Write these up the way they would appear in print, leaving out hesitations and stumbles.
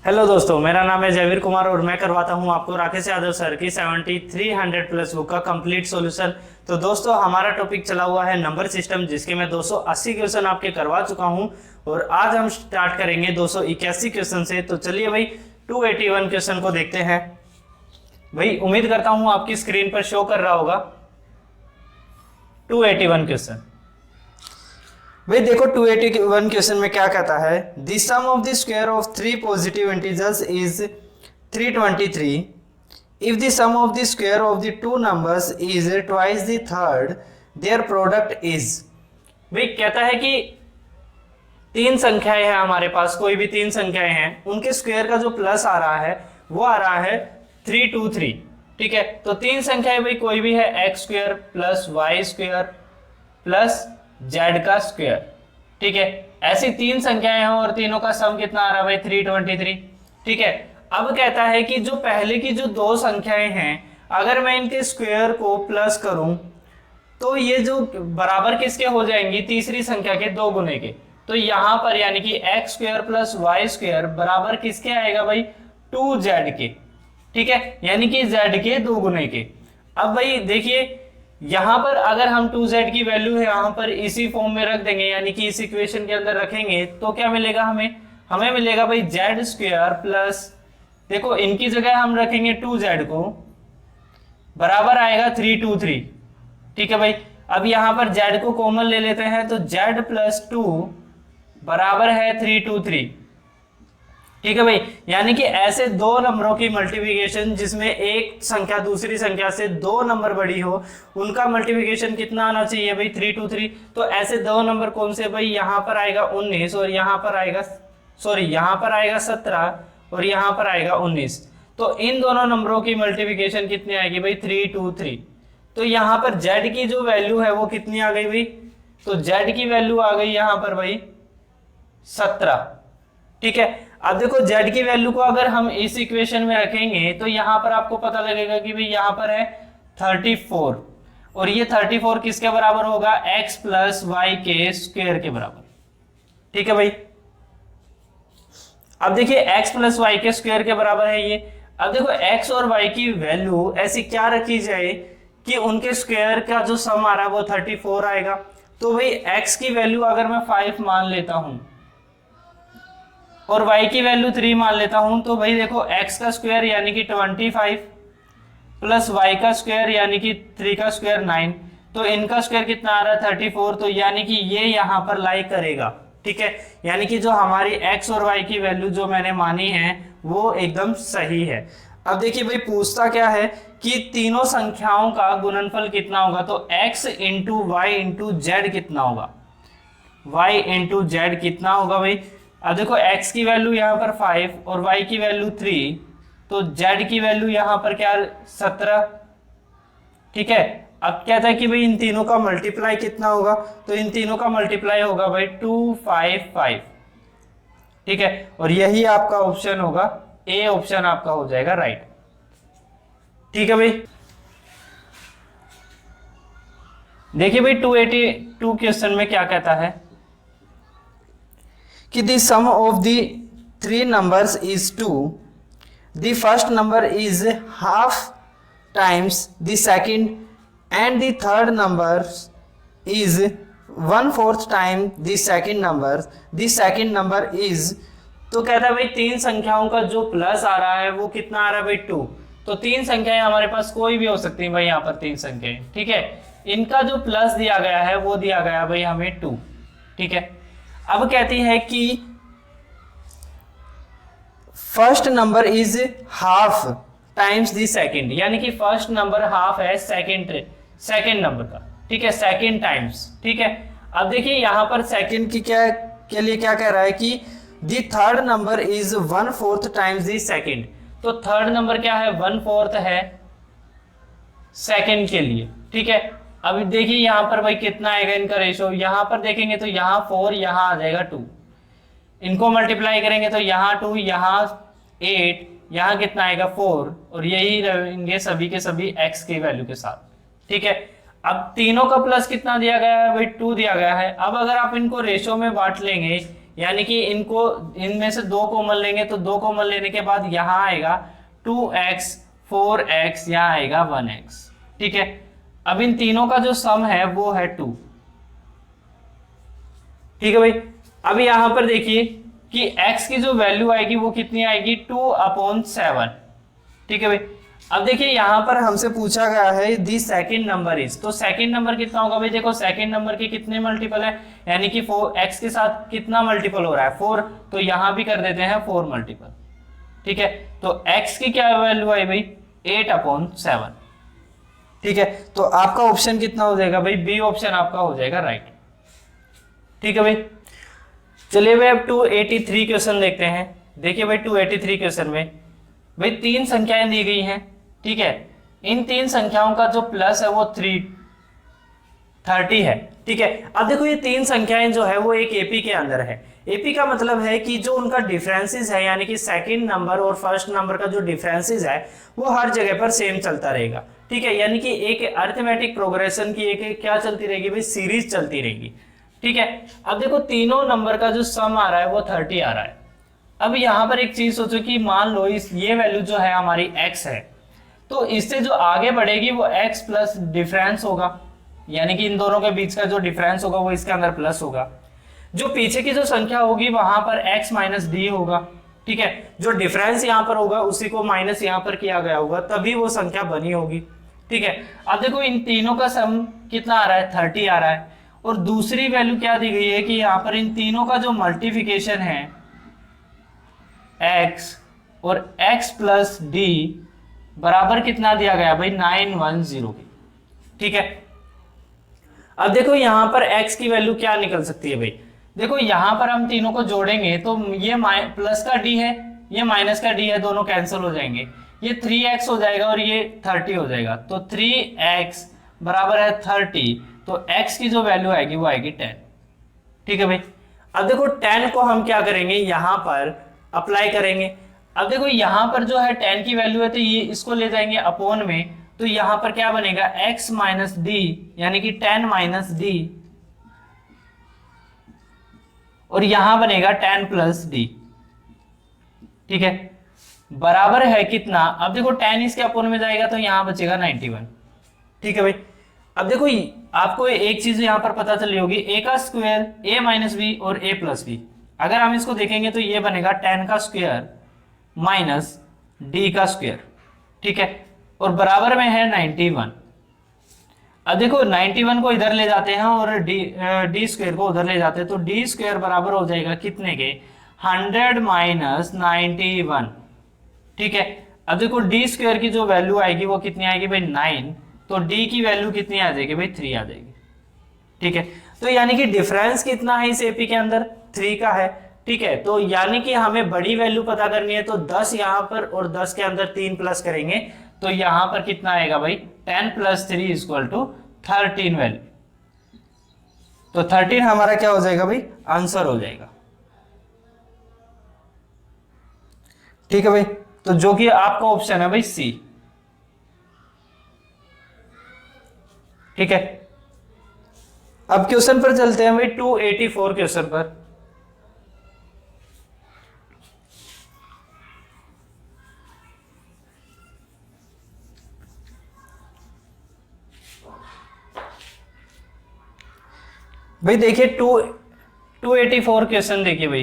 Hello दोस्तों, मेरा नाम है जयवीर कुमार और मैं करवाता हूं आपको राकेश यादव सर की 7300 प्लस बुक का कंप्लीट सॉल्यूशन। तो दोस्तों, हमारा टॉपिक चला हुआ है नंबर सिस्टम, जिसके मैं 280 क्वेश्चन आपके करवा चुका हूं और आज हम स्टार्ट करेंगे 281 क्वेश्चन से। तो चलिए भाई 281 क्वेश्चन को देखते हैं। भाई उम्मीद करता हूं आपकी स्क्रीन पर शो कर रहा होगा 281 क्वेश्चन। भाई देखो 281 क्वेश्चन में क्या कहता है, the sum of the square of three positive integers is 323 if the sum of the square of the two numbers is twice the third their product is. भाई कहता है कि तीन संख्याएं हैं हमारे पास, कोई भी तीन संख्याएं हैं, उनके स्क्वायर का जो प्लस आ रहा है वो आ रहा है 323। ठीक है, तो तीन संख्याएं भाई कोई भी है, X square plus Y square plus Z का स्क्वायर। ठीक है, ऐसी तीन संख्याएं हैं और तीनों का सम कितना आ रहा है भाई 323। ठीक है, अब कहता है कि जो पहले की जो दो संख्याएं हैं, अगर मैं इनके स्क्वायर को प्लस करूं तो ये जो बराबर किसके हो जाएंगी, तीसरी संख्या के दो गुने के। तो यहां पर यानी कि X square plus Y square बराबर किसके आएगा भाई 2z के। ठीक है, यानी कि z के दो गुने के। अब भाई देखिए यहां पर अगर हम 2z की वैल्यू है यहां पर इसी फॉर्म में रख देंगे, यानी कि इस इक्वेशन के अंदर रखेंगे, तो क्या मिलेगा हमें मिलेगा भाई जेड स्क्वायर प्लस, देखो इनकी जगह हम रखेंगे 2z को, बराबर आएगा 323। ठीक है भाई, अब यहां पर z को कॉमन ले लेते हैं तो z प्लस 2 बराबर है 323। ठीक है भाई, यानी कि ऐसे दो नंबरों की मल्टीप्लिकेशन जिसमें एक संख्या दूसरी संख्या से दो नंबर बड़ी हो, उनका मल्टीप्लिकेशन कितना आना चाहिए भाई 323। तो ऐसे दो नंबर कौन से भाई, यहाँ पर आएगा 19 और यहाँ पर आएगा यहाँ पर आएगा 17 और यहाँ पर आएगा 19। तो इन दोनों नंबरों की मल्टीप्लिकेशन कितनी आएगी भाई 323। तो यहाँ पर z की जो वैल्यू है वो कितनी आ गई भाई, तो z की वैल्यू आ गई यहाँ पर भाई 17। ठीक है, अब देखो z की वैल्यू को अगर हम इस इक्वेशन में रखेंगे तो यहां पर आपको पता लगेगा कि भाई यहां पर है 34 और ये 34 किसके बराबर होगा, x प्लस वाई के स्क्वायर के बराबर। ठीक है भाई, अब देखिए x प्लस वाई के स्क्वायर के बराबर है ये। अब देखो x और y की वैल्यू ऐसी क्या रखी जाए कि उनके स्क्वायर का जो सम आ रहा है वो 34 आएगा। तो भाई x की वैल्यू अगर मैं 5 मान लेता हूं और y की वैल्यू 3 मान लेता हूं, तो भाई देखो x का स्क्वायर यानी कि 25 प्लस y का स्क्वायर यानी कि 3 का स्क्वायर 9, तो इनका स्क्वायर कितना आ रहा है 34। तो यानी कि ये यहां पर लाई करेगा। ठीक है, यानी कि जो हमारी x और y की वैल्यू जो मैंने मानी है वो एकदम सही है। अब देखिए भाई पूछता क्या है कि तीनों संख्याओं का गुणनफल कितना होगा, तो x into Y into Z कितना होगा, y इंटू जेड कितना होगा भाई। अब देखो x की वैल्यू यहाँ पर 5 और y की वैल्यू 3, तो z की वैल्यू यहाँ पर क्या 17। ठीक है, अब कहता है कि भाई इन तीनों का मल्टीप्लाई कितना होगा, तो इन तीनों का मल्टीप्लाई होगा भाई 255। ठीक है, और यही आपका ऑप्शन होगा, ए ऑप्शन आपका हो जाएगा राइट। ठीक है भाई, देखिए भाई 282 क्वेश्चन में क्या कहता है कि the sum of the three numbers is 2, the first number is half times the second and the third number is 1/4 time the second number is। तो कहता है भाई तीन संख्याओं का जो प्लस आ रहा है वो कितना आ रहा है भाई 2। तो तीन संख्याएं हमारे पास कोई भी हो सकती है भाई, यहाँ पर तीन संख्याएं। ठीक है, इनका जो प्लस दिया गया है वो दिया गया भाई हमें 2। ठीक है, अब कहती है कि first number is half times the second, यानी कि फर्स्ट नंबर हाफ है सेकंड नंबर का। ठीक है, सेकंड टाइम्स। ठीक है, अब देखिए यहां पर सेकंड की क्या के लिए क्या कह रहा है कि दी third number is 1/4 times the second. तो थर्ड नंबर क्या है 1/4 है सेकंड के लिए। ठीक है, अब देखिए यहाँ पर भाई कितना आएगा इनका रेशो, यहाँ पर देखेंगे तो यहाँ 4, यहाँ आ जाएगा 2, इनको मल्टीप्लाई करेंगे तो यहाँ 2, यहाँ 8, यहाँ कितना आएगा 4, और यही रहेंगे सभी के सभी x की वैल्यू के साथ। ठीक है, अब तीनों का प्लस कितना दिया गया है भाई 2 दिया गया है। अब अगर आप इनको रेशो में बांट लेंगे यानी कि इनमें से 2 कॉमन लेंगे तो 2 कॉमन लेने के बाद यहाँ आएगा 2x 4x, यहाँ आएगा 1x। ठीक है, अब इन तीनों का जो सम है वो है 2। ठीक है भाई, अब यहाँ पर देखिए कि x की जो वैल्यू आएगी वो कितनी आएगी 2/7। ठीक है भाई, अब देखिए यहाँ पर हमसे पूछा गया है दी सेकंड नंबर इज, तो सेकंड नंबर कितना होगा भाई? देखो सेकंड नंबर के कितने मल्टीपल है, यानी कि 4x के साथ कितना मल्टीपल हो रहा है 4, तो यहाँ भी कर देते हैं 4 मल्टीपल। ठीक है, तो x की क्या वैल्यू आई भाई 8/7। ठीक है, तो आपका ऑप्शन कितना हो जाएगा भाई? बी ऑप्शन आपका हो जाएगा राइट। ठीक है भाई, चलिए भाई अब 283 क्वेश्चन देखते हैं। देखिए भाई 283 क्वेश्चन में भाई 3 संख्याएं दी गई हैं। ठीक है, इन 3 संख्याओं का जो प्लस है वो 30 है। ठीक है, अब देखो ये 3 संख्याएं जो है वो एक एपी के अंदर है। एपी का मतलब है कि जो उनका डिफरेंसेस है, यानी कि सेकंड नंबर और फर्स्ट नंबर का जो डिफरेंसेस है वो हर जगह पर सेम चलता रहेगा। ठीक है, यानी कि एक अरिथमेटिक प्रोग्रेशन की एक क्या चलती रहेगी भाई? सीरीज चलती रहेगी। ठीक है, अब देखो तीनों नंबर का जो सम आ रहा है वो 30 आ रहा है। अब यहाँ पर एक चीज सोचो कि मान लो ये वैल्यू जो है हमारी x है, तो इससे जो आगे बढ़ेगी वो x प्लस डिफरेंस होगा, यानी कि इन दोनों के बीच का जो डिफरेंस होगा वो इसके अंदर प्लस होगा। जो पीछे की जो संख्या होगी वहां पर x माइनस डी होगा। ठीक है, जो डिफरेंस यहाँ पर होगा उसी को माइनस यहाँ पर किया गया होगा, तभी वो संख्या बनी होगी। ठीक है, अब देखो इन तीनों का सम कितना आ रहा है 30 आ रहा है, और दूसरी वैल्यू क्या दी गई है कि यहाँ पर इन तीनों का जो मल्टीप्लिकेशन है x और x प्लस डी बराबर कितना दिया गया भाई 910। ठीक है, अब देखो यहां पर x की वैल्यू क्या निकल सकती है भाई? देखो यहां पर हम तीनों को जोड़ेंगे तो ये प्लस का d है, ये माइनस का d है, दोनों कैंसिल हो जाएंगे, ये 3x हो जाएगा और ये 30 हो जाएगा, तो 3x बराबर है 30, तो x की जो वैल्यू आएगी वो आएगी 10। ठीक है भाई, अब देखो 10 को हम क्या करेंगे यहां पर अप्लाई करेंगे। अब देखो यहां पर जो है 10 की वैल्यू है तो ये इसको ले जाएंगे अपॉन में, तो यहां पर क्या बनेगा x माइनस डी, यानी कि 10 माइनस डी, और यहां बनेगा 10 प्लस डी। ठीक है, बराबर है कितना? अब देखो 10 इसके अपॉन में जाएगा तो यहां बचेगा 91। ठीक है भाई, अब देखो आपको एक चीज यहां पर पता चली होगी, a का स्क्वायर a माइनस बी और a प्लस बी। अगर हम इसको देखेंगे तो ये बनेगा 10 का स्क्वायर माइनस d का स्क्वायर। ठीक है, और बराबर में है 91। अब देखो 91 को इधर ले जाते हैं और डी स्क्वायर को उधर ले जाते हैं, तो डी स्क्वायर बराबर हो जाएगा कितने के 100 माइनस 91। ठीक है, अब देखो डी स्क्वायर की जो वैल्यू आएगी वो कितनी आएगी भाई 9, तो डी की वैल्यू कितनी आ जाएगी भाई 3 आ जाएगी। ठीक है, तो यानी कि डिफरेंस कितना है इस एपी के अंदर 3 का है। ठीक है, तो यानी कि हमें बड़ी वैल्यू पता करनी है तो 10 यहाँ पर और 10 के अंदर 3 प्लस करेंगे तो यहाँ पर कितना आएगा भाई 10 प्लस 3 इक्वल टू 13 वैल्यू, तो 13 हमारा क्या हो जाएगा भाई आंसर हो जाएगा। ठीक है भाई, तो जो कि आपका ऑप्शन है भाई सी। ठीक है, अब क्वेश्चन पर चलते हैं भाई 284 क्वेश्चन पर। भाई देखिए 284 क्वेश्चन देखिए भाई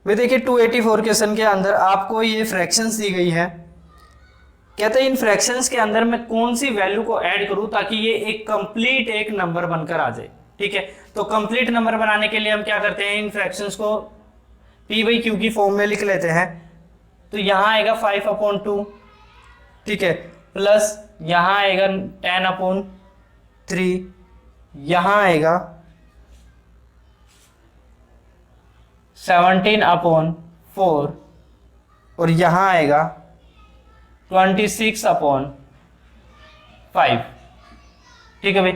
देखिए 284 क्वेश्चन के अंदर आपको ये फ्रैक्शंस दी गई है। कहते हैं इन फ्रैक्शंस के अंदर मैं कौन सी वैल्यू को ऐड करूं ताकि ये एक कंप्लीट एक नंबर बनकर आ जाए। ठीक है, तो कंप्लीट नंबर बनाने के लिए हम क्या करते हैं इन फ्रैक्शंस को p बाई क्यू की फॉर्म में लिख लेते हैं। तो यहाँ आएगा 5/2, ठीक है, प्लस यहाँ आएगा 10/3, यहाँ आएगा 17/4 और यहाँ आएगा 26/5। ठीक है भाई,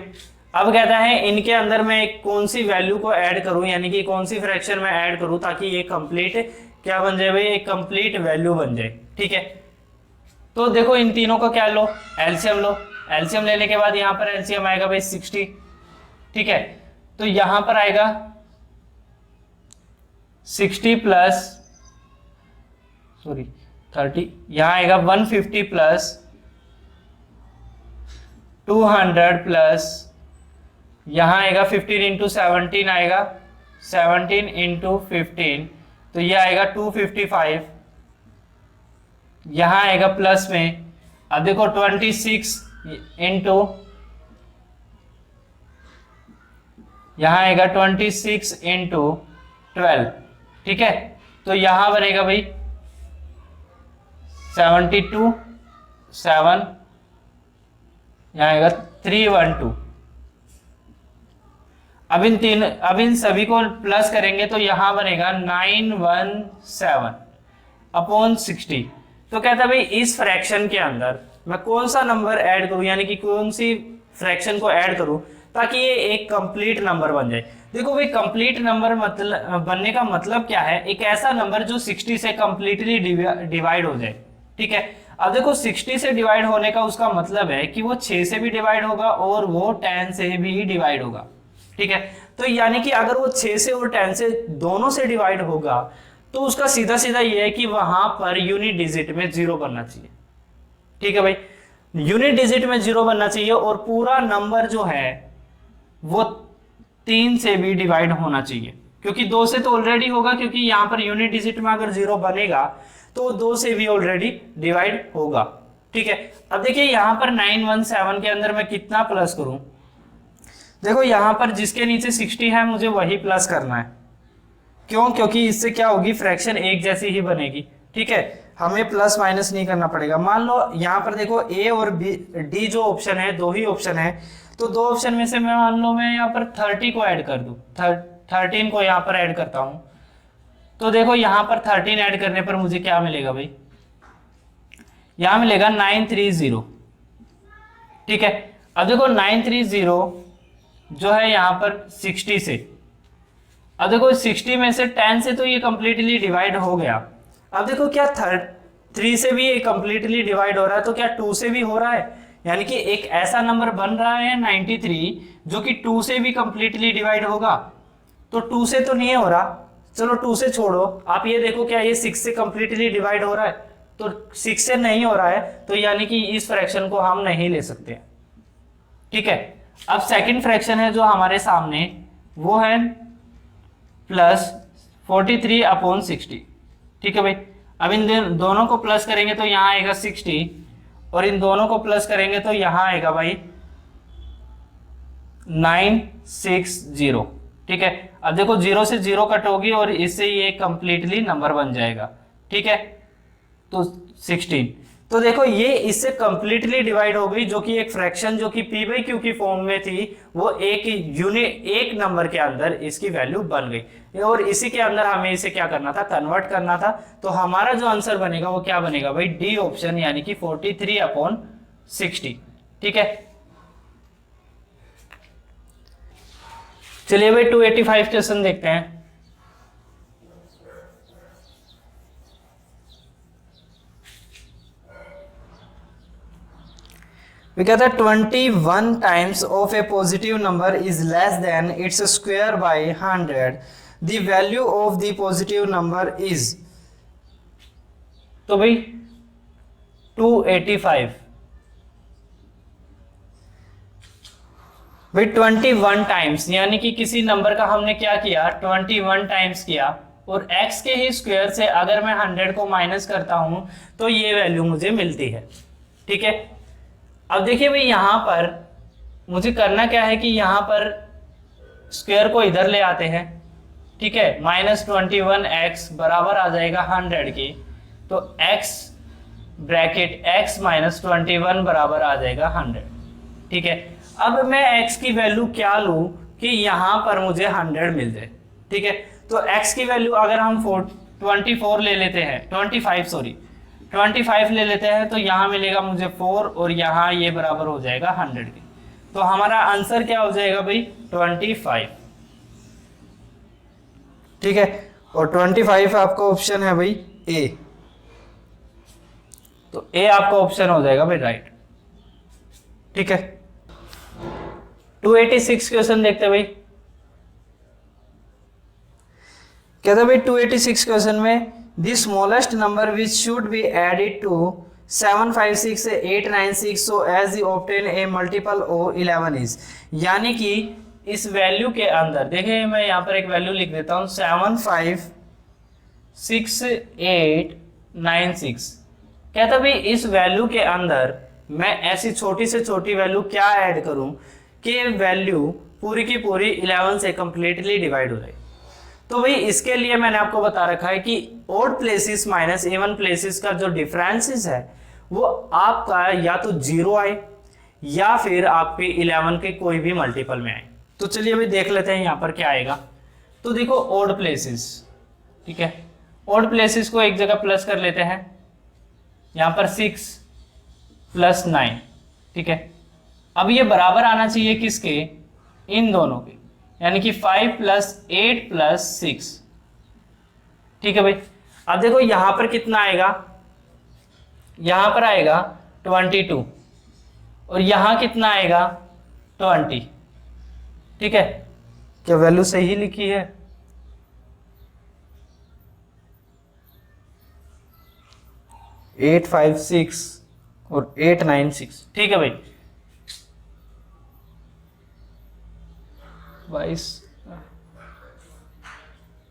अब कहता है इनके अंदर मैं कौन सी वैल्यू को ऐड करूं, यानी कि कौन सी फ्रैक्शन में ऐड करूं ताकि ये कंप्लीट क्या बन जाए भाई, एक कंप्लीट वैल्यू बन जाए। ठीक है, तो देखो इन तीनों का क्या लो, एलसीएम लो। एलसीएम लेने के बाद यहाँ पर एलसीएम आएगा भाई 60। ठीक है, तो यहाँ पर आएगा 60 प्लस 30, यहाँ आएगा 150 प्लस 200 प्लस यहाँ आएगा 15 इंटू 17 आएगा 17 इंटू 15, तो ये आएगा 255। यहाँ आएगा प्लस में, अब देखो 26 इंटू, यहाँ आएगा 26 इंटू 12, ठीक है। तो यहाँ बनेगा भाई 72, 7, यहाँ आएगा 312। अब इन सभी को प्लस करेंगे तो यहां बनेगा 917 अपॉन 60। तो कहता है भाई इस फ्रैक्शन के अंदर मैं कौन सा नंबर ऐड करूं, यानी कि कौन सी फ्रैक्शन को ऐड करूं ताकि ये एक कंप्लीट नंबर बन जाए। देखो भाई कंप्लीट नंबर मतलब बनने का मतलब क्या है, एक ऐसा नंबर जो 60 से कंप्लीटली डिवाइड हो जाए, ठीक है। अब देखो 60 से डिवाइड होने का उसका मतलब है कि वो 6 से भी डिवाइड होगा और वो 10 से भी डिवाइड होगा, ठीक है। तो यानी कि अगर वो 6 से और 10 से दोनों से डिवाइड होगा तो उसका सीधा सीधा ये है कि वहां पर यूनिट डिजिट में 0 बनना चाहिए, ठीक है भाई। यूनिट डिजिट में 0 बनना चाहिए और पूरा नंबर जो है वो 3 से भी डिवाइड होना चाहिए, क्योंकि 2 से तो ऑलरेडी होगा, क्योंकि यहाँ पर यूनिट डिजिट में अगर 0 बनेगा तो 2 से भी ऑलरेडी डिवाइड होगा, ठीक है। अब देखिए यहाँ पर 917 के अंदर मैं कितना प्लस करूं, देखो यहाँ पर जिसके नीचे 60 है मुझे वही प्लस करना है, क्यों, क्योंकि इससे क्या होगी, फ्रैक्शन एक जैसी ही बनेगी, ठीक है। हमें प्लस माइनस नहीं करना पड़ेगा। मान लो यहाँ पर देखो ए और बी डी जो ऑप्शन है, दो ही ऑप्शन है, तो दो ऑप्शन में से मैं मान लो मैं यहाँ पर 30 को ऐड कर दूं, 13 को यहाँ पर ऐड करता हूं, तो देखो यहाँ पर 13 ऐड करने पर मुझे क्या मिलेगा भाई, यहाँ मिलेगा 930, ठीक है। अब देखो 930 जो है यहाँ पर 60 से, अब देखो 60 में से 10 से तो ये कंप्लीटली डिवाइड हो गया। अब देखो क्या 3 से भी ये कंप्लीटली डिवाइड हो रहा है, तो क्या 2 से भी हो रहा है, यानी कि एक ऐसा नंबर बन रहा है 93 जो कि 2 से भी कंप्लीटली डिवाइड होगा। तो 2 से तो नहीं हो रहा, चलो 2 से छोड़ो, आप ये देखो क्या ये 6 से कंप्लीटली डिवाइड हो रहा है, तो 6 से नहीं हो रहा है, तो यानी कि इस फ्रैक्शन को हम नहीं ले सकते, ठीक है। अब सेकंड फ्रैक्शन है जो हमारे सामने, वो है प्लस 43 अपॉन 60, ठीक है भाई। अब इन दोनों को प्लस करेंगे तो यहाँ आएगा 60 और इन दोनों को प्लस करेंगे तो यहाँ आएगा भाई 960, ठीक है। अब देखो 0 से 0 कट होगी और इससे ये कंप्लीटली नंबर बन जाएगा, ठीक है। तो 16, तो देखो ये इससे कंप्लीटली डिवाइड हो गई, जो कि एक फ्रैक्शन जो कि p बाई क्यू की फॉर्म में थी वो एक नंबर के अंदर इसकी वैल्यू बन गई, और इसी के अंदर हमें इसे क्या करना था, कन्वर्ट करना था। तो हमारा जो आंसर बनेगा वो क्या बनेगा भाई, डी ऑप्शन, यानी कि 43 अपॉन 60, ठीक है। चलिए भाई 285 क्वेश्चन देखते हैं। We get that 21 times of a positive number is less than its square by 100. The value of the positive number is, तो भाई 285, भाई 21 टाइम्स, यानी कि किसी नंबर का हमने क्या किया, 21 टाइम्स किया, और x के ही स्क्वायर से अगर मैं 100 को माइनस करता हूं तो ये वैल्यू मुझे मिलती है, ठीक है। अब देखिए भाई यहाँ पर मुझे करना क्या है कि यहाँ पर स्क्वायर को इधर ले आते हैं, ठीक है। -21x बराबर आ जाएगा 100 की, तो x ब्रैकेट x -21 बराबर आ जाएगा 100, ठीक है। अब मैं x की वैल्यू क्या लूं कि यहाँ पर मुझे 100 मिल जाए, ठीक है। तो x की वैल्यू अगर हम 24 ले लेते हैं, 25 ले लेते हैं, तो यहाँ मिलेगा मुझे 4 और यहाँ ये बराबर हो जाएगा 100 के। तो हमारा आंसर क्या हो जाएगा भाई, 25, ठीक है। और 25 आपका ऑप्शन है भाई ए, तो ए आपका ऑप्शन हो जाएगा भाई राइट, ठीक है। 286 क्वेश्चन देखते हैं भाई। कहता है भाई 286 क्वेश्चन में the smallest number which should be added to 756 896 so as you obtain a multiple of 11 is, यानी कि इस वैल्यू के अंदर देखिए मैं यहाँ पर एक वैल्यू लिख देता हूँ 756 कहता भाई इस वैल्यू के अंदर मैं ऐसी छोटी से छोटी वैल्यू क्या ऐड करूं कि वैल्यू पूरी की पूरी 11 से कंप्लीटली डिवाइड हो जाए। तो भाई इसके लिए मैंने आपको बता रखा है कि odd places minus even places का जो डिफरेंसेस है वो आपका या तो 0 आए या फिर आपके 11 के कोई भी मल्टीपल में आए। तो चलिए अभी देख लेते हैं यहाँ पर क्या आएगा। तो देखो ओड प्लेसेस, ठीक है, ओड प्लेसेस को एक जगह प्लस कर लेते हैं, यहाँ पर 6 + 9, ठीक है। अब ये बराबर आना चाहिए किसके, इन दोनों के, यानी कि 5 + 8 + 6, ठीक है भाई। अब देखो यहां पर कितना आएगा, यहां पर आएगा 22 और यहां कितना आएगा 20, ठीक है। क्या वैल्यू सही लिखी है? (856) और 896, ठीक है भाई। 22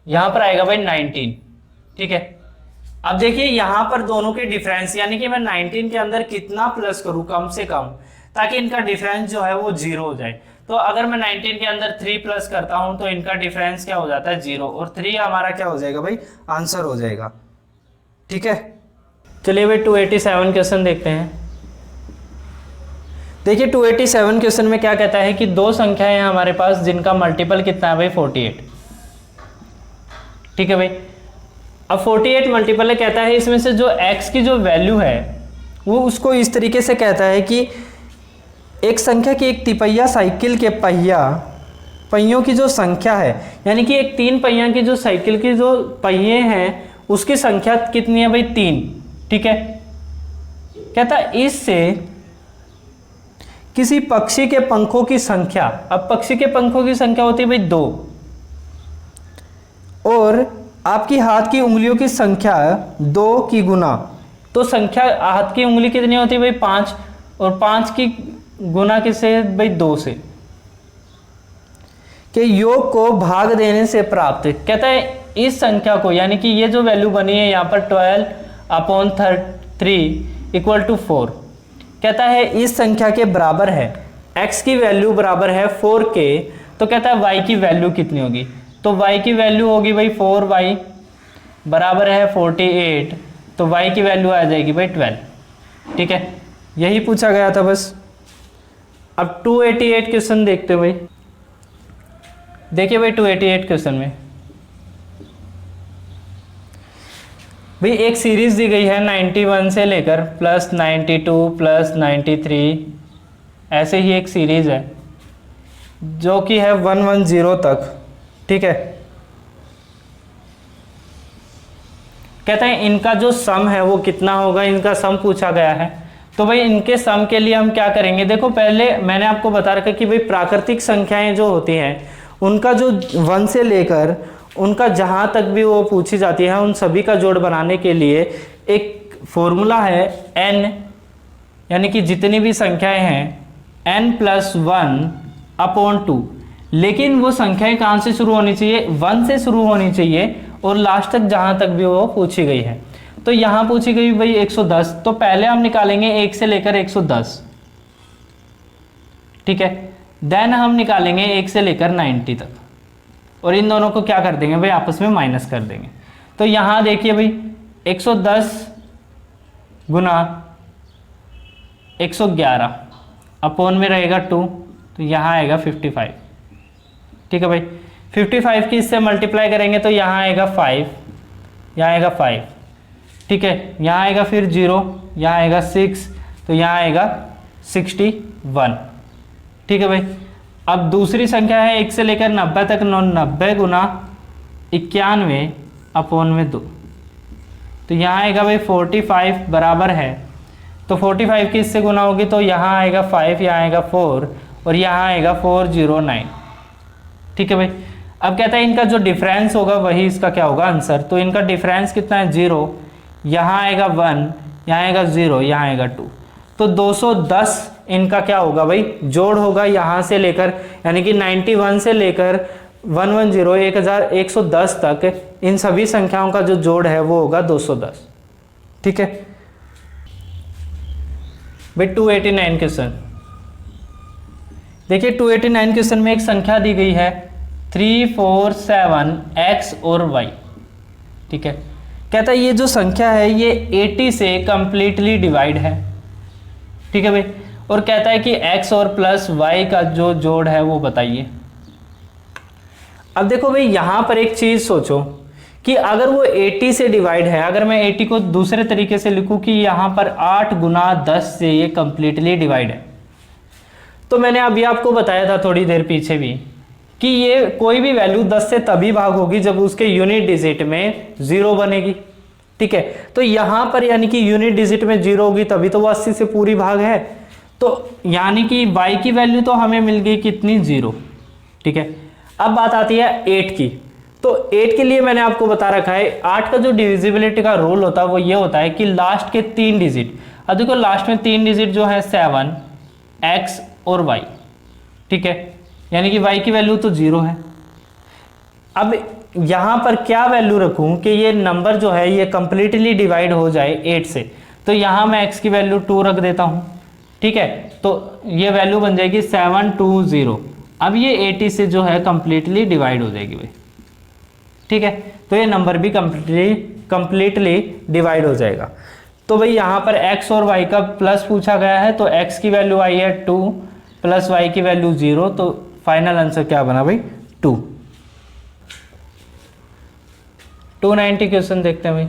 यहां पर आएगा भाई 19, ठीक है। अब देखिए यहां पर दोनों के डिफरेंस, यानी कि मैं 19 के अंदर कितना प्लस करूं कम से कम, ताकि इनका डिफरेंस जो है वो 0 हो जाए। तो अगर मैं 19 के अंदर 3 प्लस करता हूं तो इनका डिफरेंस क्या हो जाता है 0, और 3 हमारा क्या हो जाएगा भाई, आंसर हो जाएगा, ठीक है। चलिए भाई 287 क्वेश्चन देखते हैं। देखिए 287 क्वेश्चन में क्या कहता है कि दो संख्याएं हैं हमारे पास जिनका मल्टीपल कितना है भाई 48, ठीक है भाई। अब 48 मल्टीपल है, कहता है इसमें से जो x की जो वैल्यू है वो उसको इस तरीके से कहता है कि एक संख्या की एक तिपहिया साइकिल के पहियों की जो संख्या है, यानी कि एक 3 पहिया की जो साइकिल की जो पहिए हैं उसकी संख्या कितनी है भाई 3, ठीक है। कहता है इससे किसी पक्षी के पंखों की संख्या, अब पक्षी के पंखों की संख्या होती है भाई 2, और आपकी हाथ की उंगलियों की संख्या 2 की गुना, तो संख्या हाथ की उंगली कितनी होती है भाई 5, और 5 की गुना किससे भाई 2 से, के योग को भाग देने से प्राप्त। कहता है इस संख्या को, यानी कि ये जो वैल्यू बनी है यहाँ पर 12/3 = 4, कहता है इस संख्या के बराबर है, x की वैल्यू बराबर है 4 के, तो कहता है y की वैल्यू कितनी होगी, तो y की वैल्यू होगी भाई 4y बराबर है 48, तो y की वैल्यू आ जाएगी भाई 12, ठीक है। यही पूछा गया था बस। अब 288 क्वेश्चन देखते हैं भाई। देखिए भाई 288 क्वेश्चन में भाई एक सीरीज दी गई है 91 से लेकर +92 +93, ऐसे ही एक सीरीज है जो कि है 110 तक, ठीक है। कहते हैं इनका जो सम है वो कितना होगा, इनका सम पूछा गया है। तो भाई इनके सम के लिए हम क्या करेंगे, देखो पहले मैंने आपको बता रखा कि भाई प्राकृतिक संख्याएं जो होती हैं उनका जो 1 से लेकर उनका जहाँ तक भी वो पूछी जाती है उन सभी का जोड़ बनाने के लिए एक फॉर्मूला है n, यानी कि जितनी भी संख्याएं हैं n+1/2, लेकिन वो संख्याएं कहाँ से शुरू होनी चाहिए, 1 से शुरू होनी चाहिए और लास्ट तक जहाँ तक भी वो पूछी गई है। तो यहाँ पूछी गई भाई 110, तो पहले हम निकालेंगे 1 से लेकर 110, ठीक है। देन हम निकालेंगे 1 से लेकर 90 तक, और इन दोनों को क्या कर देंगे भाई आपस में माइनस कर देंगे। तो यहाँ देखिए भाई 110 गुना 111 अपॉन में रहेगा 2, तो यहाँ आएगा 55, ठीक है भाई। 55 की इससे मल्टीप्लाई करेंगे तो यहाँ आएगा 5, यहाँ आएगा 5, ठीक है। यहाँ आएगा फिर 0, यहाँ आएगा 6, तो यहाँ आएगा 61, ठीक है भाई। अब दूसरी संख्या है 1 से लेकर 90 तक, 90 गुना 91 अपॉन में 2, तो यहाँ आएगा भाई 45 बराबर है, तो 45 की इससे गुना होगी तो यहाँ आएगा 5, यहाँ आएगा 4 और यहाँ आएगा 409, ठीक है भाई। अब कहता है इनका जो डिफरेंस होगा वही इसका क्या होगा आंसर। तो इनका डिफरेंस कितना है 0, यहाँ आएगा 1, यहाँ आएगा 0, यहाँ आएगा 2। तो 210 इनका क्या होगा भाई जोड़ होगा यहाँ से लेकर, यानी कि 91 से लेकर 110 1110 तक इन सभी संख्याओं का जो जोड़ है वो होगा 210। ठीक है भाई 289 क्वेश्चन देखिए 289 क्वेश्चन में एक संख्या दी गई है 3 4 7 x और y। ठीक है, कहता है ये जो संख्या है ये 80 से कंप्लीटली डिवाइड है। ठीक है भाई, और कहता है कि x और प्लस y का जो जोड़ है वो बताइए। अब देखो भाई यहाँ पर एक चीज सोचो कि अगर वो 80 से डिवाइड है, अगर मैं 80 को दूसरे तरीके से लिखूं कि यहाँ पर 8 गुना 10 से ये कंप्लीटली डिवाइड है, तो मैंने अभी आपको बताया था थोड़ी देर पीछे भी कि ये कोई भी वैल्यू 10 से तभी भाग होगी जब उसके यूनिट डिजिट में 0 बनेगी। ठीक है, तो यहाँ पर यानी कि यूनिट डिजिट में 0 होगी तभी तो वो 80 से पूरी भाग है। तो यानी कि y की वैल्यू तो हमें मिल गई कितनी 0। ठीक है, अब बात आती है 8 की। तो 8 के लिए मैंने आपको बता रखा है 8 का जो डिविजिबिलिटी का रूल होता है वो ये होता है कि लास्ट के 3 डिजिट, अब देखो लास्ट में 3 डिजिट जो है 7 x और y। ठीक है, यानी कि y की वैल्यू तो 0 है। अब यहाँ पर क्या वैल्यू रखूँ कि ये नंबर जो है ये कंप्लीटली डिवाइड हो जाए 8 से, तो यहाँ मैं x की वैल्यू 2 रख देता हूँ। ठीक है, तो ये वैल्यू बन जाएगी 720। अब ये 80 से जो है कंप्लीटली डिवाइड हो जाएगी भाई। ठीक है, तो ये नंबर भी कंप्लीटली डिवाइड हो जाएगा। तो भाई यहाँ पर x और y का प्लस पूछा गया है, तो x की वैल्यू आई है 2 प्लस y की वैल्यू 0, तो फाइनल आंसर क्या बना भाई 2। 290 क्वेश्चन देखते हैं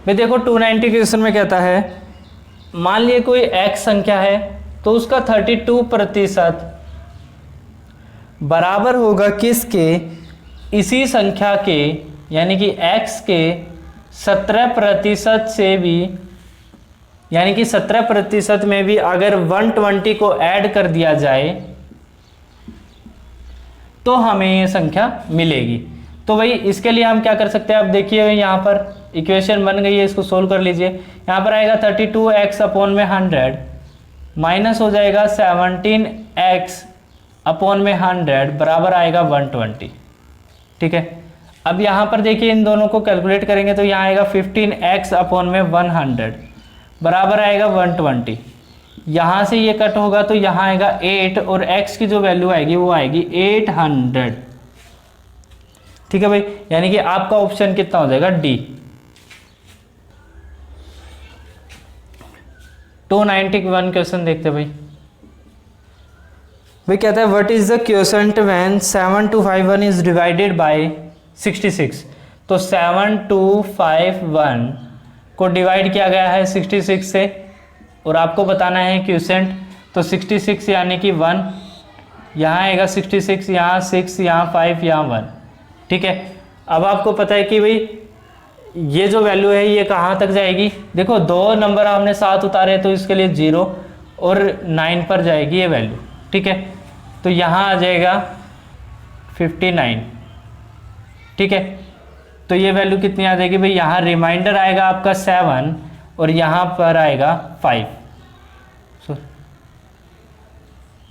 भाई देखो 290 क्वेश्चन में कहता है मान लिए कोई x संख्या है तो उसका 32% बराबर होगा किसके, इसी संख्या के, यानी कि x के 17% से भी, यानी कि 17% में भी अगर 120 को ऐड कर दिया जाए तो हमें ये संख्या मिलेगी। तो भाई इसके लिए हम क्या कर सकते हैं, अब देखिए यहाँ पर इक्वेशन बन गई है, इसको सोल्व कर लीजिए। यहाँ पर आएगा 32x अपॉन में 100 माइनस हो जाएगा 17x अपॉन में 100 बराबर आएगा 120। ठीक है, अब यहाँ पर देखिए इन दोनों को कैलकुलेट करेंगे तो यहाँ आएगा 15x अपॉन में 100 बराबर आएगा 120। यहाँ से ये कट होगा तो यहाँ आएगा 8 और x की जो वैल्यू आएगी वो आएगी 800। ठीक है भाई, यानी कि आपका ऑप्शन कितना हो जाएगा डी। 291 क्वेश्चन देखते भाई कहता है what is the quotient when 7251 is divided by 66। तो 7251 को डिवाइड किया गया है 66 से और आपको बताना है क्वोशंट। तो 66 यानी कि 1, यहाँ आएगा 66, यहाँ 6, यहाँ 5, यहाँ 1। ठीक है, अब आपको पता है कि भाई ये जो वैल्यू है ये कहाँ तक जाएगी। देखो दो नंबर हमने साथ उतारे तो इसके लिए 0 और 9 पर जाएगी ये वैल्यू। ठीक है, तो यहाँ आ जाएगा 59। ठीक है, तो ये वैल्यू कितनी आ जाएगी भाई, यहाँ रिमाइंडर आएगा आपका 7 और यहाँ पर आएगा 5।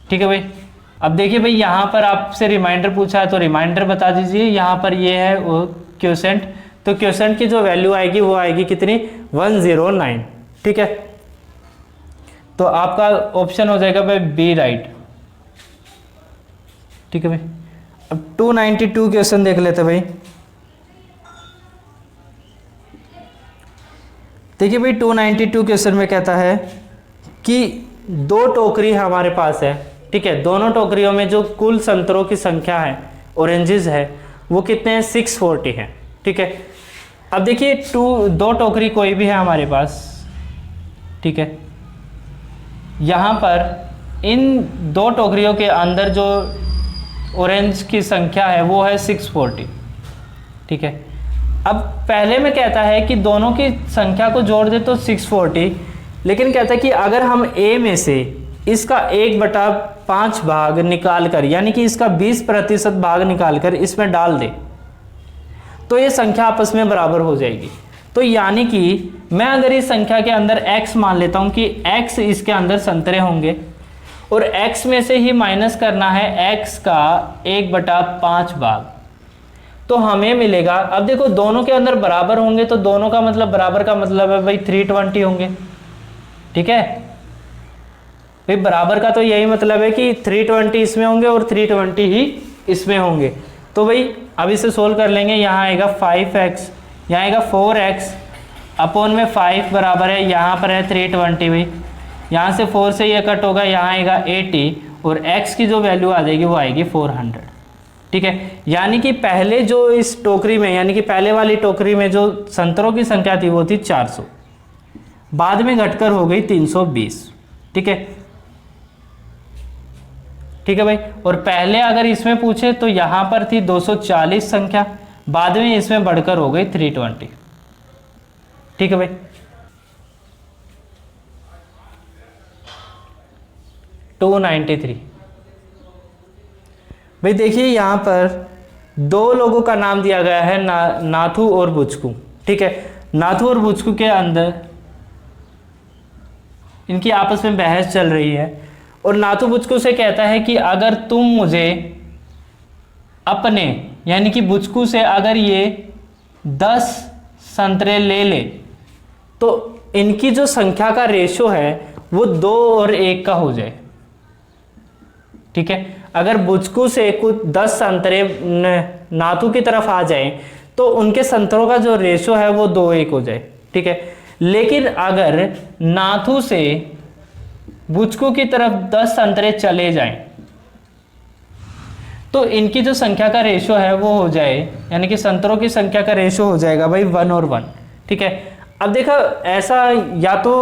ठीक है भाई, अब देखिए भाई यहाँ पर आपसे रिमाइंडर पूछा है तो रिमाइंडर बता दीजिए। यहाँ पर ये है वो क्वोशंट, तो क्वोशंट की जो वैल्यू आएगी वो आएगी कितनी 109। ठीक है, तो आपका ऑप्शन हो जाएगा भाई बी राइट। ठीक है भाई, अब 292 क्वेश्चन देख लेते भाई। देखिए भाई 292 क्वेश्चन में कहता है कि 2 टोकरी हमारे पास है। ठीक है, दोनों टोकरियों में जो कुल संतरों की संख्या है, ऑरेंजेस है, वो कितने हैं 640 हैं। ठीक है, अब देखिए 2 टोकरी कोई भी है हमारे पास। ठीक है, यहाँ पर इन 2 टोकरियों के अंदर जो ऑरेंज की संख्या है वो है 640। ठीक है, अब पहले में कहता है कि दोनों की संख्या को जोड़ दे तो 640, लेकिन कहता है कि अगर हम ए में से इसका 1/5 भाग निकाल कर, यानी कि इसका 20% भाग निकाल कर इसमें डाल दे तो ये संख्या आपस में बराबर हो जाएगी। तो यानी कि मैं अगर इस संख्या के अंदर x मान लेता हूं कि x इसके अंदर संतरे होंगे और x में से ही माइनस करना है x का 1/5 भाग, तो हमें मिलेगा, अब देखो दोनों के अंदर बराबर होंगे तो दोनों का मतलब बराबर का मतलब है भाई 320 होंगे। ठीक है भाई, बराबर का तो यही मतलब है कि 320 इसमें होंगे और 320 ही इसमें होंगे। तो भाई अब इसे सोल्व कर लेंगे। यहाँ आएगा 5x, यहाँ आएगा 4x अपॉन में 5 बराबर है, यहाँ पर है 320 भाई, यहाँ से 4 से ये कट होगा, यहाँ आएगा 80 और x की जो वैल्यू आ जाएगी वो आएगी 400। ठीक है, यानी कि पहले जो इस टोकरी में, यानी कि पहले वाली टोकरी में जो संतरों की संख्या थी वो थी 400, बाद में घटकर हो गई 320। ठीक है, ठीक है भाई। और पहले अगर इसमें पूछे तो यहां पर थी 240 संख्या, बाद में इसमें बढ़कर हो गई 320। ठीक है भाई। टू 93 भाई देखिए यहां पर दो लोगों का नाम दिया गया है, नाथू और बुचकू। ठीक है, नाथू और बुचकू के अंदर इनकी आपस में बहस चल रही है और नाथू बुचकू से कहता है कि अगर तुम मुझे अपने, यानी कि बुचकू से अगर ये 10 संतरे ले ले तो इनकी जो संख्या का रेशो है वो 2 और 1 का हो जाए। ठीक है, अगर बुचकू से कुछ 10 संतरे नाथू की तरफ आ जाए तो उनके संतरों का जो रेशो है वो 2-1 हो जाए। ठीक है, लेकिन अगर नाथू से बुचकू की तरफ 10 संतरे चले जाएं तो इनकी जो संख्या का रेशो है वो हो जाए, यानी कि संतरों की संख्या का रेशो हो जाएगा भाई 1 और 1। ठीक है, अब देखा ऐसा या तो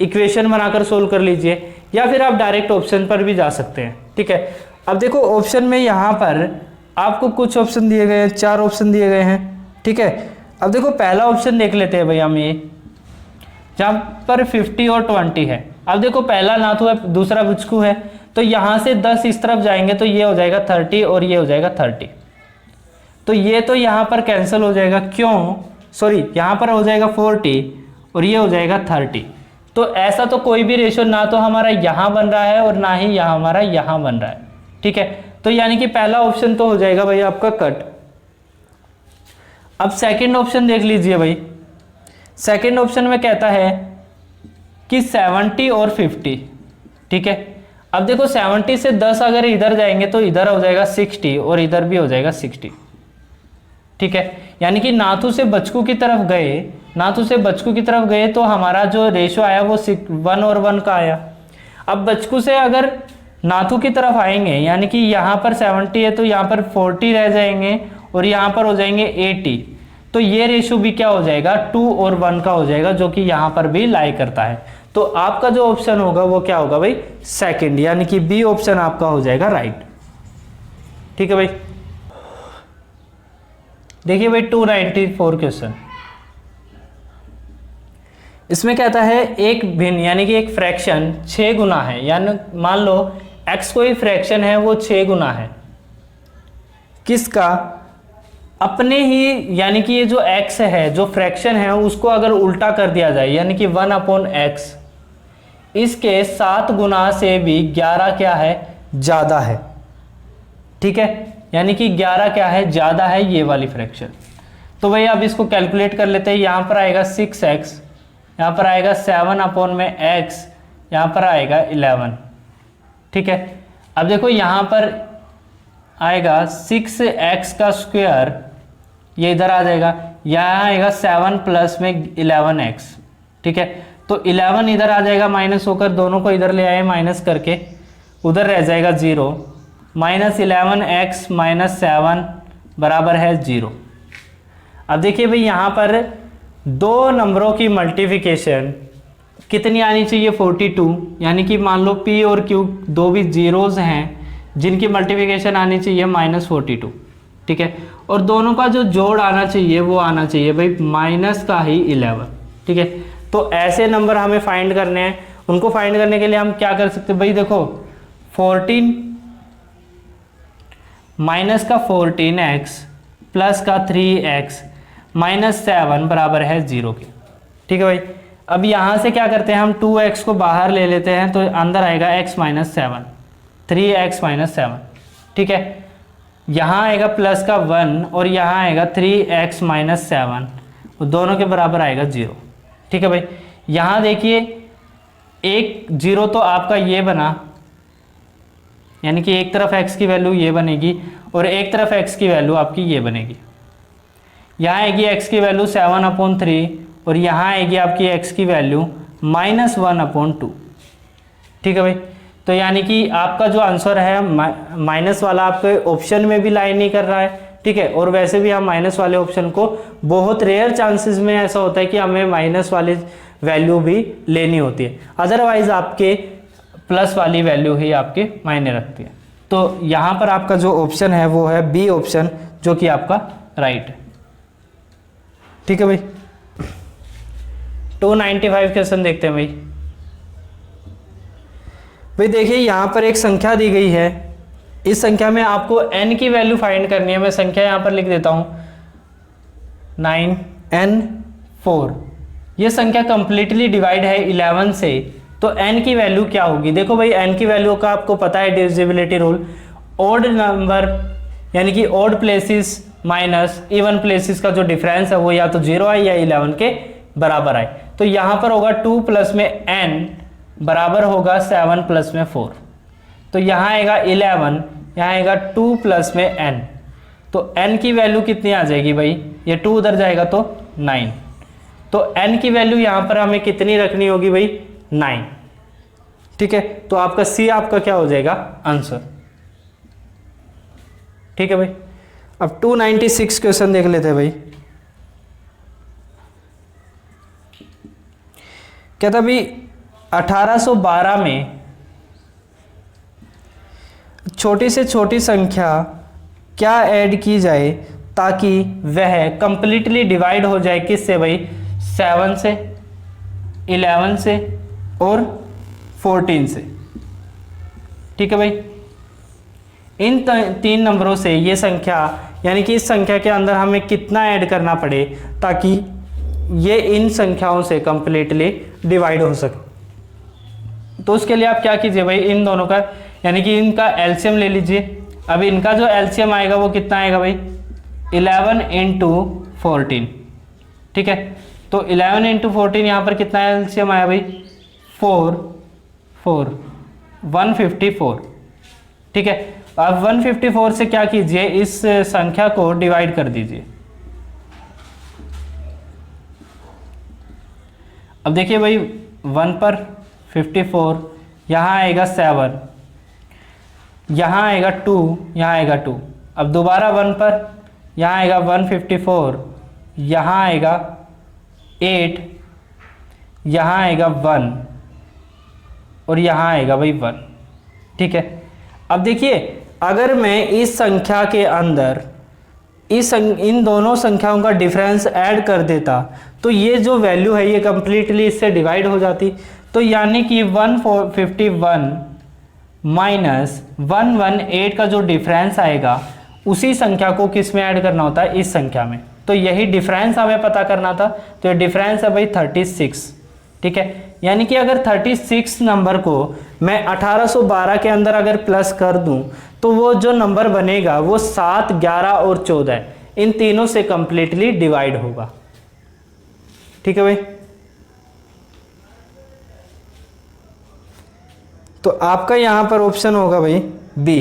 इक्वेशन बनाकर सोल्व कर लीजिए या फिर आप डायरेक्ट ऑप्शन पर भी जा सकते हैं। ठीक है, अब देखो ऑप्शन में यहाँ पर आपको कुछ ऑप्शन दिए गए हैं, 4 ऑप्शन दिए गए हैं। ठीक है, अब देखो पहला ऑप्शन देख लेते हैं भाई हम, ये जहाँ पर 50 और 20 है। अब देखो पहला नाथू है, दूसरा बुचकू है, तो यहाँ से 10 इस तरफ जाएंगे तो ये हो जाएगा 30 और ये हो जाएगा 30, तो ये तो यहाँ पर कैंसिल हो जाएगा। क्यों, सॉरी, यहाँ पर हो जाएगा 40 और ये हो जाएगा 30। तो ऐसा तो कोई भी रेशो ना तो हमारा यहाँ बन रहा है और ना ही यहाँ हमारा यहाँ बन रहा है। ठीक है, तो यानी कि पहला ऑप्शन तो हो जाएगा भाई आपका कट। अब सेकंड ऑप्शन देख लीजिए भाई, सेकंड ऑप्शन में कहता है कि 70 और 50। ठीक है, अब देखो 70 से 10 अगर इधर जाएंगे तो इधर हो जाएगा 60 और इधर भी हो जाएगा 60। ठीक है, यानी कि नाथू से बचकू की तरफ गए, नाथू से बचकू की तरफ गए तो हमारा जो रेशो आया वो 1 और 1 का आया। अब बचकू से अगर नाथू की तरफ आएंगे, यानी कि यहाँ पर 70 है तो यहाँ पर 40 रह जाएंगे और यहाँ पर हो जाएंगे 80, तो ये रेशो भी क्या हो जाएगा 2 और 1 का हो जाएगा, जो कि यहाँ पर भी लाई करता है। तो आपका जो ऑप्शन होगा वो क्या होगा भाई, सेकंड, यानी कि बी ऑप्शन आपका हो जाएगा राइट। ठीक है भाई, देखिए भाई 294 क्वेश्चन, इसमें कहता है एक भिन्न, यानी कि एक फ्रैक्शन 6 गुना है, यानी मान लो x कोई फ्रैक्शन है वो 6 गुना है किसका, अपने ही, यानी कि ये जो x है जो फ्रैक्शन है उसको अगर उल्टा कर दिया जाए, यानी कि 1/x, इसके 7 गुना से भी 11 क्या है, ज़्यादा है। ठीक है, यानी कि 11 क्या है, ज़्यादा है ये वाली फ्रैक्शन। तो भाई अब इसको कैलकुलेट कर लेते हैं। यहाँ पर आएगा 6x, यहाँ पर आएगा 7/x, यहाँ पर आएगा 11। ठीक है, अब देखो यहाँ पर आएगा 6x का स्क्वायर, ये इधर आ जाएगा, यहाँ आएगा 7 प्लस में 11x। ठीक है, तो 11 इधर आ जाएगा माइनस होकर, दोनों को इधर ले आए माइनस करके, उधर रह जाएगा 0, -11x - 7 बराबर है 0। अब देखिए भाई यहाँ पर दो नंबरों की मल्टीप्लिकेशन कितनी आनी चाहिए, 42, यानी कि मान लो p और q दो भी जीरोज हैं जिनकी मल्टीप्लिकेशन आनी चाहिए -42। ठीक है, और दोनों का जो जोड़ आना चाहिए वो आना चाहिए भाई माइनस का ही 11। ठीक है, तो ऐसे नंबर हमें फाइंड करने हैं उनको फाइंड करने के लिए हम क्या कर सकते हैं भाई, देखो 14 माइनस का 14x प्लस का 3x माइनस 7 बराबर है 0 के। ठीक है भाई, अब यहाँ से क्या करते हैं हम 2x को बाहर ले लेते हैं तो अंदर आएगा x माइनस 7, 3x माइनस 7। ठीक है, यहाँ आएगा प्लस का 1 और यहाँ आएगा 3x माइनस 7, दोनों के बराबर आएगा 0। ठीक है भाई, यहाँ देखिए एक 0 तो आपका ये बना, यानी कि एक तरफ x की वैल्यू ये बनेगी और एक तरफ x की वैल्यू आपकी ये बनेगी। यहाँ आएगी x की वैल्यू 7/3 और यहाँ आएगी आपकी x की वैल्यू -1/2। ठीक है भाई, तो यानी कि आपका जो आंसर है माइनस वाला आपके ऑप्शन में भी लाइन नहीं कर रहा है। ठीक है, और वैसे भी हम माइनस वाले ऑप्शन को बहुत रेयर चांसेस में ऐसा होता है कि हमें माइनस वाली वैल्यू भी लेनी होती है, अदरवाइज आपके प्लस वाली वैल्यू ही आपके मायने रखती है। तो यहाँ पर आपका जो ऑप्शन है वो है बी ऑप्शन, जो कि आपका राइट है। ठीक है भाई, 295 क्वेश्चन देखते हैं भाई देखिए यहाँ पर एक संख्या दी गई है, इस संख्या में आपको n की वैल्यू फाइंड करनी है। मैं संख्या यहाँ पर लिख देता हूँ 9n4। ये संख्या कंप्लीटली डिवाइड है 11 से, तो n की वैल्यू क्या होगी। देखो भाई n की वैल्यू का आपको पता है डिविजिबिलिटी रूल, ऑड नंबर यानी कि odd places minus even places का जो डिफरेंस है वो या तो 0 आए या 11 के बराबर आए। तो यहाँ पर होगा 2 प्लस में n बराबर होगा 7 प्लस में 4, तो यहाँ आएगा 11, यहाँ आएगा 2 प्लस में n, तो n की वैल्यू कितनी आ जाएगी भाई, ये 2 उधर जाएगा तो 9, तो n की वैल्यू यहाँ पर हमें कितनी रखनी होगी भाई 9। ठीक है, तो आपका C आपका क्या हो जाएगा आंसर। ठीक है भाई, अब 296 क्वेश्चन देख लेते हैं भाई। क्या था भाई 1812 में छोटी से छोटी संख्या क्या ऐड की जाए ताकि वह कंप्लीटली डिवाइड हो जाए, किससे भाई 7 से, 11 से और 14 से। ठीक है भाई, इन 3 नंबरों से ये संख्या, यानी कि इस संख्या के अंदर हमें कितना ऐड करना पड़े ताकि ये इन संख्याओं से कंप्लीटली डिवाइड हो सके। तो उसके लिए आप क्या कीजिए भाई, इन दोनों का यानी कि इनका एलसीएम ले लीजिए। अब इनका जो एलसीएम आएगा वो कितना आएगा भाई 11 × 14। ठीक है, तो 11 × 14 यहाँ पर कितना एलसीएम आया भाई 4 154। ठीक है, अब 154 से क्या कीजिए, इस संख्या को डिवाइड कर दीजिए। अब देखिए भाई 1 पर 54, यहाँ आएगा 7, यहाँ आएगा 2, यहाँ आएगा 2। अब दोबारा 1 पर, यहाँ आएगा 154, यहाँ आएगा 8, यहाँ आएगा 1 और यहाँ आएगा भाई 1। ठीक है, अब देखिए अगर मैं इस संख्या के अंदर इन दोनों संख्याओं का डिफरेंस ऐड कर देता तो ये जो वैल्यू है ये कंप्लीटली इससे डिवाइड हो जाती। तो यानी कि 151 माइनस 118 का जो डिफरेंस आएगा उसी संख्या को किस में ऐड करना होता है, इस संख्या में। तो यही डिफरेंस हमें पता करना था, तो ये डिफरेंस है भाई 36। ठीक है, यानी कि अगर 36 नंबर को मैं 1812 के अंदर अगर प्लस कर दूं तो वो जो नंबर बनेगा वो 7, 11 और 14 इन तीनों से कंप्लीटली डिवाइड होगा। ठीक है भाई, तो आपका यहां पर ऑप्शन होगा भाई बी।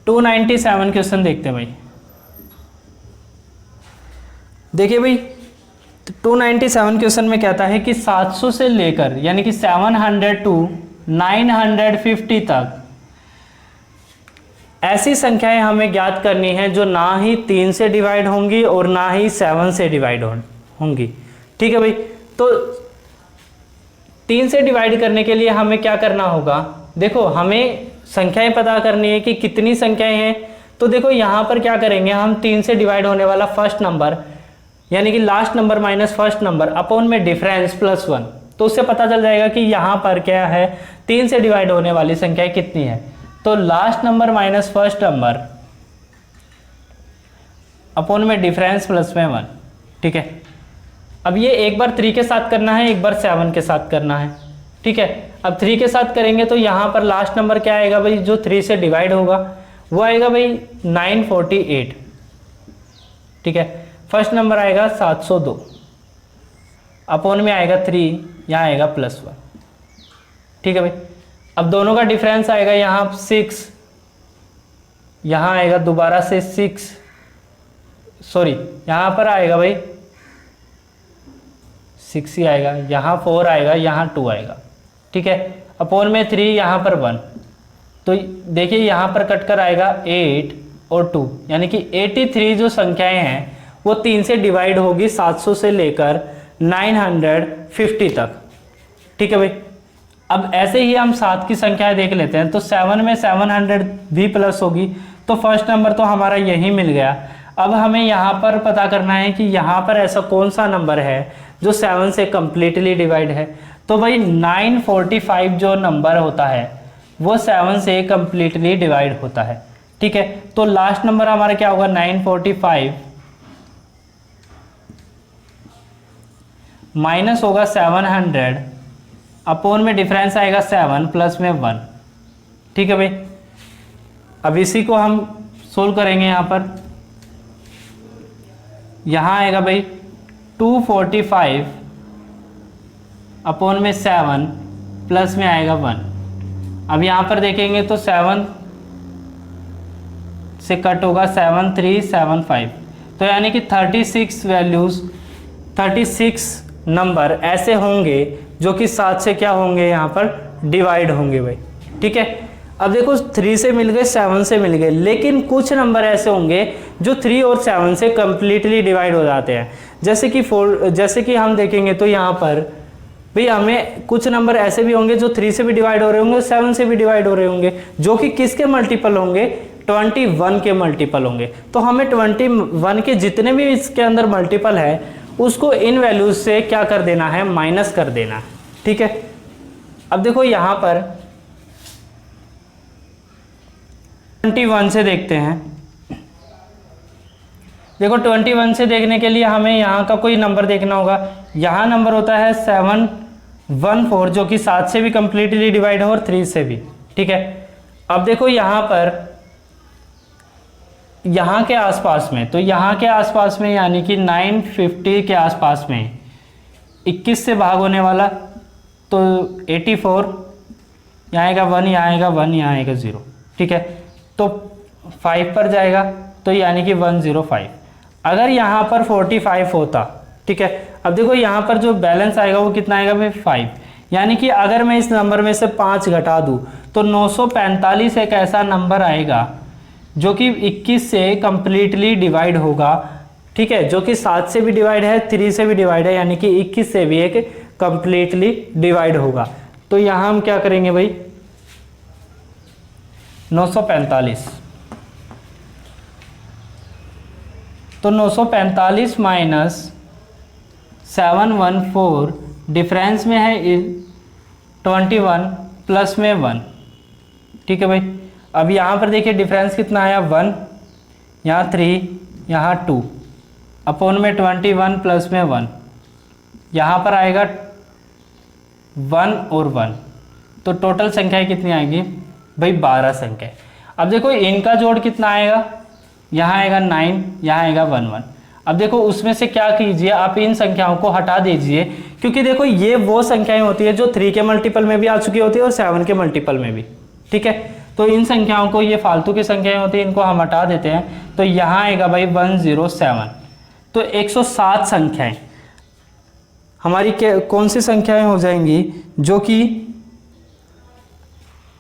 टू 97 क्वेश्चन देखते हैं भाई। देखिए भाई 297 क्वेश्चन में कहता है कि 700 से लेकर यानी कि 700 टू 950 तक ऐसी संख्याएं हमें ज्ञात करनी है जो ना ही 3 से डिवाइड होंगी और ना ही 7 से डिवाइड होंगी। ठीक है भाई, तो 3 से डिवाइड करने के लिए हमें क्या करना होगा, देखो हमें संख्याएं पता करनी है कि कितनी संख्याएं हैं। तो देखो यहाँ पर क्या करेंगे हम, 3 से डिवाइड होने वाला फर्स्ट नंबर यानी कि last number minus first number upon में डिफरेंस प्लस 1, तो उससे पता चल जाएगा कि यहाँ पर क्या है, 3 से डिवाइड होने वाली संख्या कितनी है। तो last number minus first number upon में डिफरेंस प्लस में 1, ठीक है। अब ये एक बार 3 के साथ करना है, एक बार 7 के साथ करना है, ठीक है। अब 3 के साथ करेंगे तो यहाँ पर लास्ट नंबर क्या आएगा भाई, जो 3 से डिवाइड होगा वो आएगा भाई 948, ठीक है। फर्स्ट नंबर आएगा 702, अपॉन में आएगा 3, यहाँ आएगा प्लस 1, ठीक है भाई। अब दोनों का डिफरेंस आएगा यहाँ 6, यहाँ आएगा दोबारा से 6, सॉरी यहाँ पर आएगा भाई 6 ही आएगा, यहाँ 4 आएगा, यहाँ 2 आएगा, ठीक है। अपॉन में 3, यहाँ पर 1, तो देखिए यहाँ पर कट कर आएगा 8 और 2, यानी कि 83 जो संख्याएं हैं वो 3 से डिवाइड होगी 700 से लेकर 950 तक, ठीक है भाई। अब ऐसे ही हम 7 की संख्याएं देख लेते हैं, तो 7 में 700 भी प्लस होगी, तो फर्स्ट नंबर तो हमारा यही मिल गया। अब हमें यहाँ पर पता करना है कि यहाँ पर ऐसा कौन सा नंबर है जो 7 से कम्प्लीटली डिवाइड है। तो भाई 945 जो नंबर होता है वो 7 से कम्प्लीटली डिवाइड होता है, ठीक है। तो लास्ट नंबर हमारा क्या होगा, 945 माइनस होगा 700, अपॉन में डिफरेंस आएगा 7 प्लस में 1, ठीक है भाई। अब इसी को हम सोल्व करेंगे, यहाँ पर यहाँ आएगा भाई 245 अपॉन में 7 प्लस में आएगा 1। अब यहाँ पर देखेंगे तो 7 से कट होगा 7375, तो यानी कि 36 वैल्यूज़ 36 नंबर ऐसे होंगे जो कि 7 से क्या होंगे, यहाँ पर डिवाइड होंगे भाई, ठीक है। अब देखो 3 से मिल गए, 7 से मिल गए, लेकिन कुछ नंबर ऐसे होंगे जो 3 और 7 से कम्प्लीटली डिवाइड हो जाते हैं। जैसे कि हम देखेंगे तो यहाँ पर भाई हमें कुछ नंबर ऐसे भी होंगे जो 3 से भी डिवाइड हो रहे होंगे, 7 से भी डिवाइड हो रहे होंगे, जो कि किसके मल्टीपल होंगे, 21 के मल्टीपल होंगे। तो हमें 21 के जितने भी इसके अंदर मल्टीपल है उसको इन वैल्यूज से क्या कर देना है, माइनस कर देना है, ठीक है। अब देखो यहाँ पर 21 से देखते हैं। देखो 21 से देखने के लिए हमें यहाँ का कोई नंबर देखना होगा। यहाँ नंबर होता है 714 जो कि 7 से भी कम्प्लीटली डिवाइड हो और 3 से भी, ठीक है। अब देखो यहाँ पर यहाँ के आसपास में, तो यहाँ के आसपास में यानी कि 950 के आसपास में 21 से भाग होने वाला, तो 84, यहाँ आएगा 1, यहाँ आएगा 1, यहाँ आएगा 0, ठीक है। तो 5 पर जाएगा, तो यानी कि 105। अगर यहाँ पर 45 होता, ठीक है। अब देखो यहाँ पर जो बैलेंस आएगा वो कितना आएगा भाई, 5, यानी कि अगर मैं इस नंबर में से 5 घटा दूँ तो 945 एक ऐसा नंबर आएगा जो कि 21 से कम्प्लीटली डिवाइड होगा, ठीक है, जो कि 7 से भी डिवाइड है, 3 से भी डिवाइड है, यानी कि 21 से भी एक कम्प्लीटली डिवाइड होगा। तो यहाँ हम क्या करेंगे भाई, 945, तो 945 माइनस 714 डिफरेंस में है 21 प्लस में 1, ठीक है भाई। अब यहाँ पर देखिए डिफरेंस कितना आया, 1, यहाँ 3, यहाँ 2, अपॉन में 21 प्लस में 1, यहाँ पर आएगा 1 और 1, तो टोटल संख्याएं कितनी आएंगी भाई, 12 संख्या। अब देखो इनका जोड़ कितना आएगा, यहाँ आएगा 9, यहाँ आएगा 1 1। अब देखो उसमें से क्या कीजिए, आप इन संख्याओं को हटा दीजिए, क्योंकि देखो ये वो संख्याएं होती है जो 3 के मल्टीपल में भी आ चुकी होती है और 7 के मल्टीपल में भी, ठीक है। तो इन संख्याओं को, ये फालतू की संख्याएं होती हैं, इनको हम हटा देते हैं, तो यहाँ आएगा भाई 107। तो 107 संख्याएं हमारी कौन सी संख्याएं हो जाएंगी, जो कि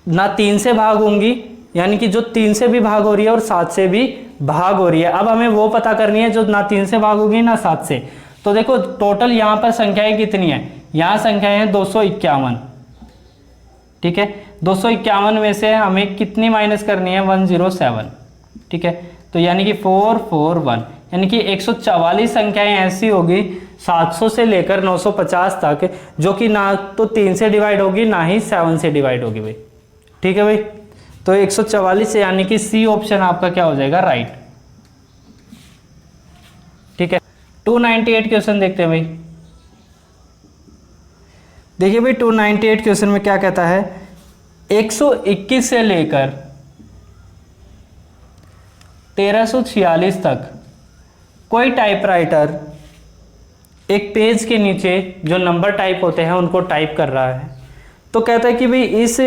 ना 3 से भाग होंगी, यानी कि जो 3 से भी भाग हो रही है और 7 से भी भाग हो रही है। अब हमें वो पता करनी है जो ना 3 से भाग होगी ना 7 से। तो देखो टोटल यहाँ पर संख्याएं कितनी है, यहाँ संख्याएं हैं 251, ठीक है। 251 में से हमें कितनी माइनस करनी है, 107, ठीक है। तो यानी कि 441, यानी कि 144 संख्याएं ऐसी होगी 700 से लेकर 950 तक, जो कि ना तो 3 से डिवाइड होगी ना ही 7 से डिवाइड होगी भाई। ठीक है भाई, तो 144 से यानी कि सी ऑप्शन आपका क्या हो जाएगा, राइट। ठीक है, 298 क्वेश्चन देखते हैं भाई। देखिए भाई 298 क्वेश्चन में क्या कहता है, 121 से लेकर 1346 तक कोई टाइपराइटर एक पेज के नीचे जो नंबर टाइप होते हैं उनको टाइप कर रहा है। तो कहता है कि भाई इस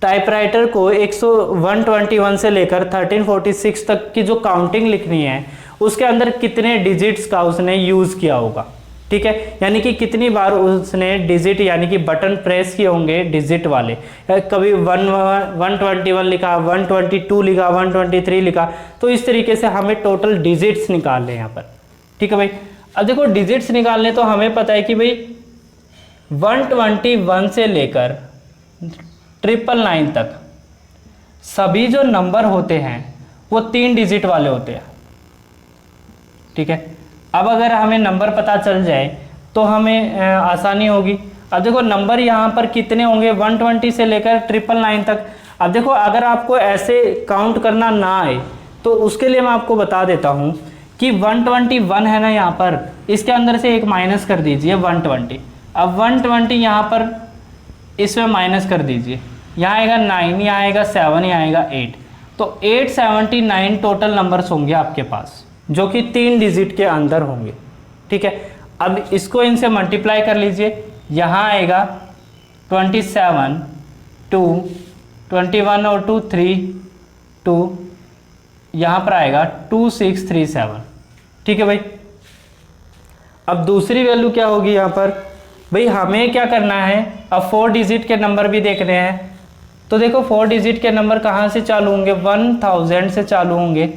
टाइपराइटर को 121 से लेकर 1346 तक की जो काउंटिंग लिखनी है उसके अंदर कितने डिजिट्स का उसने यूज़ किया होगा। ठीक है, यानी कि कितनी बार उसने डिजिट यानी कि बटन प्रेस किए होंगे डिजिट वाले, कभी 121 लिखा, 122 लिखा, 123 लिखा। तो इस तरीके से हमें टोटल डिजिट्स निकालने हैं यहाँ पर। ठीक है भाई, अब देखो डिजिट्स निकालने तो हमें पता है कि भाई 121 से लेकर 999 तक सभी जो नंबर होते हैं वो 3 डिजिट वाले होते हैं। ठीक है, अब अगर हमें नंबर पता चल जाए तो हमें आसानी होगी। अब देखो नंबर यहाँ पर कितने होंगे, 120 से लेकर 999 तक। अब देखो अगर आपको ऐसे काउंट करना ना आए तो उसके लिए मैं आपको बता देता हूँ कि 121 है ना यहाँ पर, इसके अंदर से एक माइनस कर दीजिए 120। अब 120 यहाँ पर इसमें माइनस कर दीजिए, यहाँ आएगा 9, यहाँ आएगा 7, यहाँ आएगा 8। तो 879 टोटल नंबर्स होंगे आपके पास जो कि 3 डिजिट के अंदर होंगे। ठीक है, अब इसको इनसे मल्टीप्लाई कर लीजिए, यहाँ आएगा 27, 2, 21 और 2 3, 2, यहाँ पर आएगा 2637। ठीक है भाई, अब दूसरी वैल्यू क्या होगी यहाँ पर, भाई हमें क्या करना है, अब 4 डिजिट के नंबर भी देखने हैं। तो देखो 4 डिजिट के नंबर कहाँ से चालू होंगे, 1000 से चालू होंगे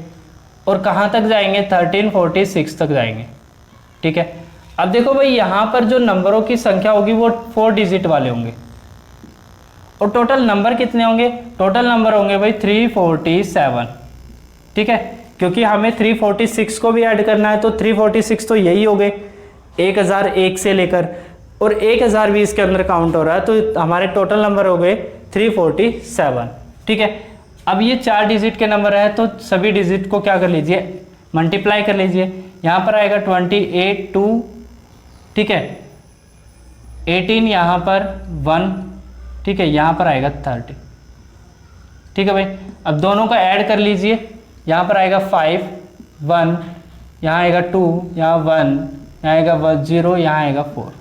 और कहाँ तक जाएंगे, 1346 तक जाएंगे। ठीक है, अब देखो भाई यहाँ पर जो नंबरों की संख्या होगी वो 4 डिजिट वाले होंगे और टोटल नंबर कितने होंगे, टोटल नंबर होंगे भाई 347। ठीक है, क्योंकि हमें 346 को भी ऐड करना है, तो 346 तो यही हो गए 1001 से लेकर, और 1020 के अंदर काउंट हो रहा है, तो हमारे टोटल नंबर हो गए 347। ठीक है, अब ये 4 डिजिट के नंबर है तो सभी डिजिट को क्या कर लीजिए, मल्टीप्लाई कर लीजिए। यहाँ पर आएगा 28, 2, ठीक है, 18, यहाँ पर 1, ठीक है, यहाँ पर आएगा 30। ठीक है भाई, अब दोनों का ऐड कर लीजिए, यहाँ पर आएगा 5, 1, यहाँ आएगा 2, यहाँ 1, यहाँ आएगा 0, यहाँ आएगा 4।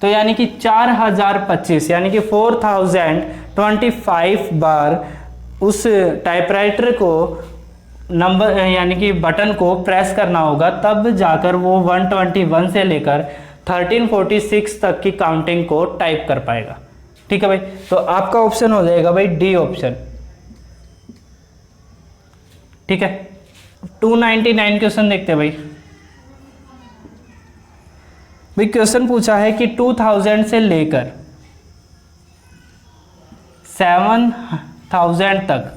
तो यानी कि 4025 यानी कि 4025 बार उस टाइपराइटर को नंबर यानी कि बटन को प्रेस करना होगा, तब जाकर वो 121 से लेकर 1346 तक की काउंटिंग को टाइप कर पाएगा। ठीक है भाई, तो आपका ऑप्शन हो जाएगा भाई डी ऑप्शन। ठीक है, 299 क्वेश्चन देखते हैं भाई। भाई क्वेश्चन पूछा है कि 2000 से लेकर 7000 तक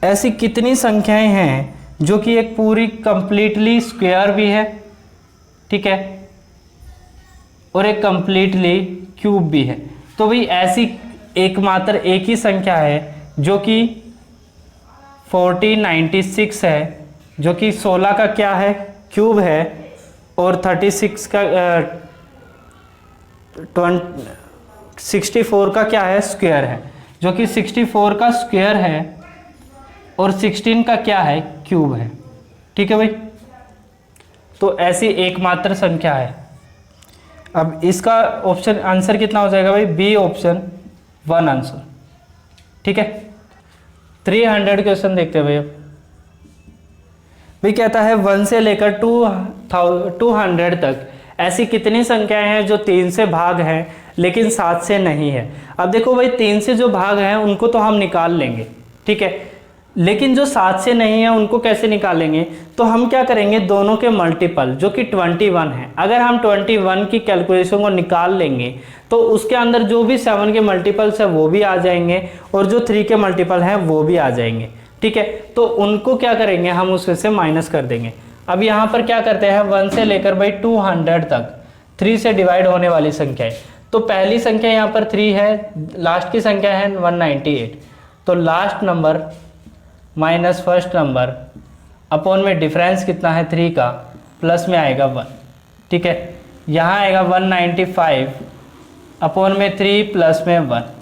ऐसी कितनी संख्याएं हैं जो कि एक पूरी कंप्लीटली स्क्वायर भी है, ठीक है, और एक कंप्लीटली क्यूब भी है। तो भाई ऐसी एकमात्र एक ही संख्या है जो कि 4096 है, जो कि 16 का क्या है, क्यूब है, और 36 का 64 का क्या है, स्क्वायर है, जो कि 64 का स्क्वायर है और 16 का क्या है, क्यूब है। ठीक है भाई, तो ऐसी एकमात्र संख्या है। अब इसका ऑप्शन आंसर कितना हो जाएगा भाई, बी ऑप्शन 1 आंसर। ठीक है, 300 क्वेश्चन देखते हैं भाई। अब भाई कहता है 1 से लेकर 200 तक ऐसी कितनी संख्याएं हैं जो 3 से भाग हैं लेकिन 7 से नहीं है। अब देखो भाई 3 से जो भाग हैं उनको तो हम निकाल लेंगे, ठीक है, लेकिन जो 7 से नहीं है उनको कैसे निकालेंगे, तो हम क्या करेंगे, दोनों के मल्टीपल जो कि 21 है, अगर हम 21 की कैलकुलेशन को निकाल लेंगे तो उसके अंदर जो भी 7 के मल्टीपल्स है वो भी आ जाएंगे और जो 3 के मल्टीपल हैं वो भी आ जाएंगे। ठीक है, तो उनको क्या करेंगे हम उसमें से माइनस कर देंगे। अब यहाँ पर क्या करते हैं 1 से लेकर भाई 200 तक 3 से डिवाइड होने वाली संख्या है। तो पहली संख्या यहाँ पर 3 है, लास्ट की संख्या है 198, तो last number minus first number upon में डिफरेंस कितना है 3 का, प्लस में आएगा 1। ठीक है, यहाँ आएगा 195 अपॉन में 3 प्लस में 1।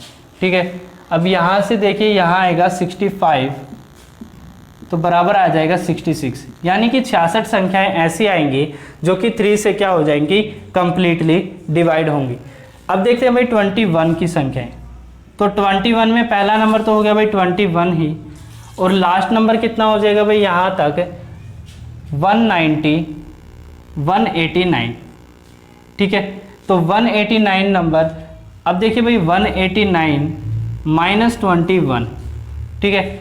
ठीक है, अब यहाँ से देखिए यहाँ आएगा 65, तो बराबर आ जाएगा 66, यानी कि 66 संख्याएं ऐसी आएंगी जो कि 3 से क्या हो जाएंगी, कंप्लीटली डिवाइड होंगी। अब देखते हैं भाई 21 की संख्याएं। तो 21 में पहला नंबर तो हो गया भाई 21 ही, और लास्ट नंबर कितना हो जाएगा भाई यहाँ तक 190 189। ठीक है, तो 189 नंबर। अब देखिए भाई 189 माइनस 21, ठीक है,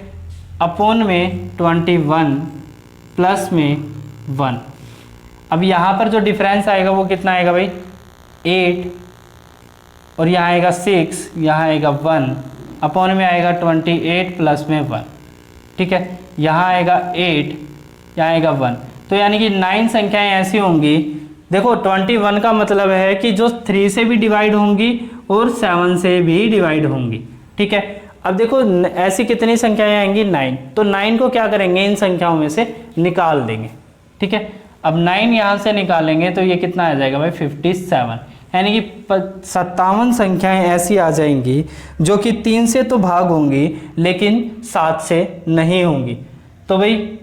अपॉन में 21 प्लस में 1। अब यहाँ पर जो डिफरेंस आएगा वो कितना आएगा भाई 8, और यहाँ आएगा 6, यहाँ आएगा 1, अपॉन में आएगा 28 प्लस में 1। ठीक है, यहाँ आएगा 8, यहाँ आएगा 1, तो यानी कि 9 संख्याएं ऐसी होंगी। देखो 21 का मतलब है कि जो 3 से भी डिवाइड होंगी और 7 से भी डिवाइड होंगी। ठीक है, अब देखो ऐसी कितनी संख्याएं आएंगी 9, तो 9 को क्या करेंगे इन संख्याओं में से निकाल देंगे। ठीक है, अब 9 यहाँ से निकालेंगे तो ये कितना आ जाएगा भाई 57, यानी कि 57 संख्याएं ऐसी आ जाएंगी जो कि 3 से तो भाग होंगी लेकिन 7 से नहीं होंगी। तो भाई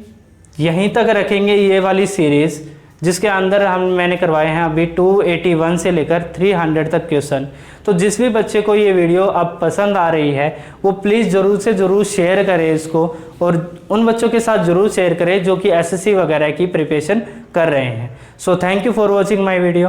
यहीं तक रखेंगे ये वाली सीरीज़, जिसके अंदर मैंने करवाए हैं अभी 281 से लेकर 300 तक क्वेश्चन। तो जिस भी बच्चे को ये वीडियो अब पसंद आ रही है वो प्लीज़ ज़रूर से ज़रूर शेयर करें इसको, और उन बच्चों के साथ ज़रूर शेयर करें जो कि एसएससी वगैरह की प्रिपरेशन कर रहे हैं। So thank you for watching my video.